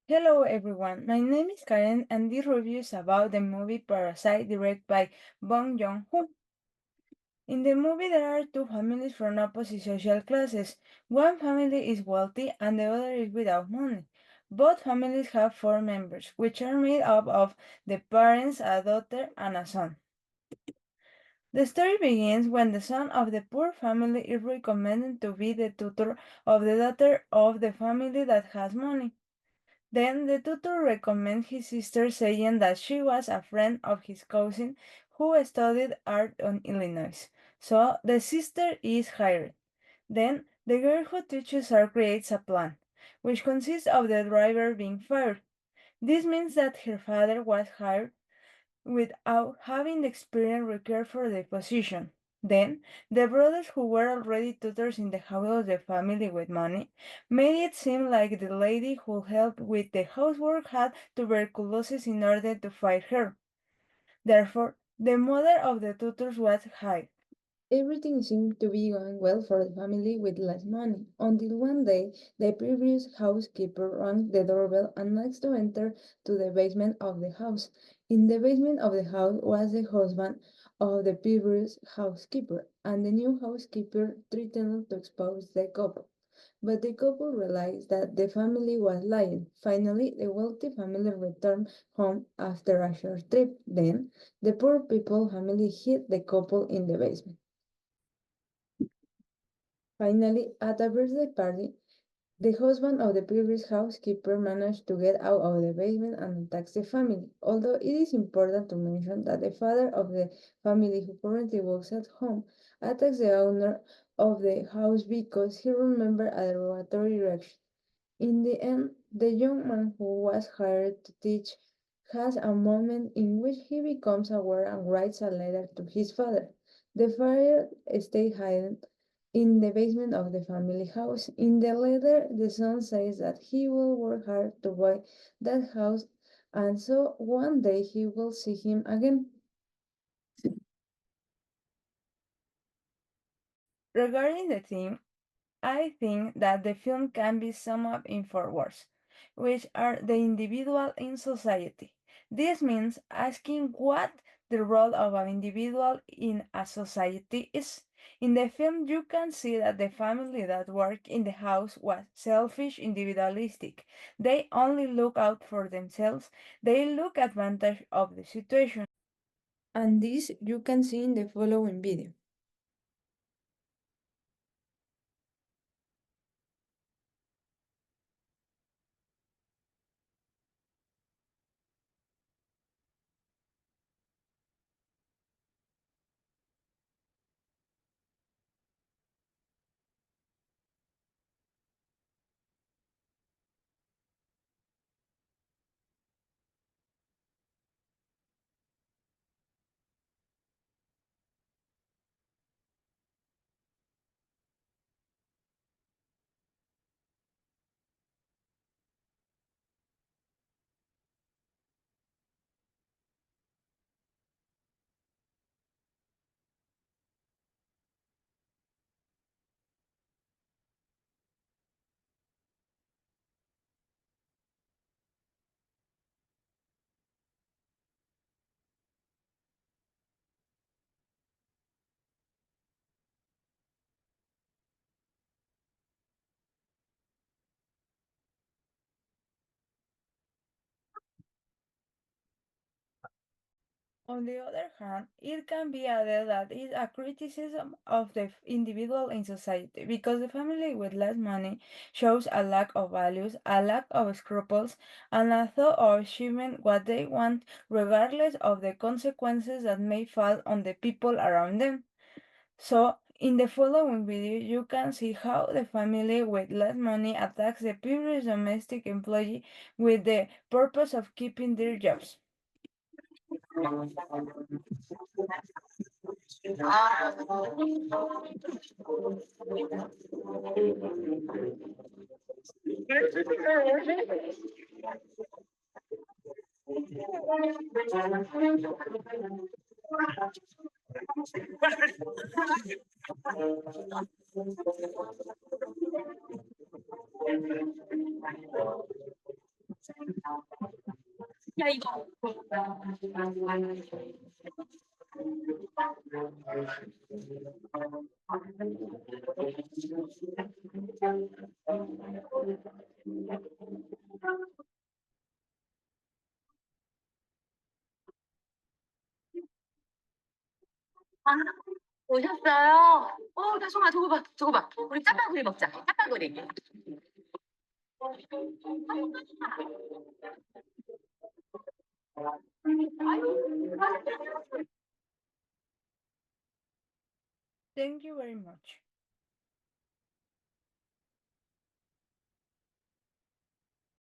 Hello everyone, my name is Karen and this review is about the movie Parasite directed by Bong Joon-ho. In the movie there are two families from opposite social classes. One family is wealthy and the other is without money. Both families have four members, which are made up of the parents, a daughter, and a son. The story begins when the son of the poor family is recommended to be the tutor of the daughter of the family that has money. Then the tutor recommends his sister, saying that she was a friend of his cousin who studied art in Illinois. So the sister is hired. Then the girl who teaches her creates a plan, which consists of the driver being fired. This means that her father was hired without having the experience required for the position. Then, the brothers who were already tutors in the house of the family with money made it seem like the lady who helped with the housework had tuberculosis in order to fight her. Therefore, the mother of the tutors was hired. Everything seemed to be going well for the family with less money, until one day the previous housekeeper rang the doorbell and asked to enter to the basement of the house. In the basement of the house was the husband of the previous housekeeper, and the new housekeeper threatened to expose the couple. But the couple realized that the family was lying. Finally, the wealthy family returned home after a short trip. Then, the poor people family hid the couple in the basement. Finally, at a birthday party, the husband of the previous housekeeper managed to get out of the basement and attacks the family. Although it is important to mention that the father of the family, who currently works at home, attacks the owner of the house because he remembered a derogatory reaction. In the end, the young man who was hired to teach has a moment in which he becomes aware and writes a letter to his father. The father stays hidden in the basement of the family house. In the letter, the son says that he will work hard to buy that house and so one day he will see him again. Regarding the theme, I think that the film can be summed up in four words, which are the individual in society. This means asking what the role of an individual in a society is. In the film, you can see that the family that worked in the house was selfish, individualistic. They only look out for themselves, they look advantage of the situation. And this you can see in the following video. On the other hand, it can be added that it is a criticism of the individual in society because the family with less money shows a lack of values, a lack of scruples, and a thought of achieving what they want regardless of the consequences that may fall on the people around them. So, in the following video, you can see how the family with less money attacks the previous domestic employee with the purpose of keeping their jobs. 야, 이거. 아, 오셨어요? 다솜아, 두고 봐, 두고 봐. 우리 짜파구리 먹자. 짜파구리. Thank you very much.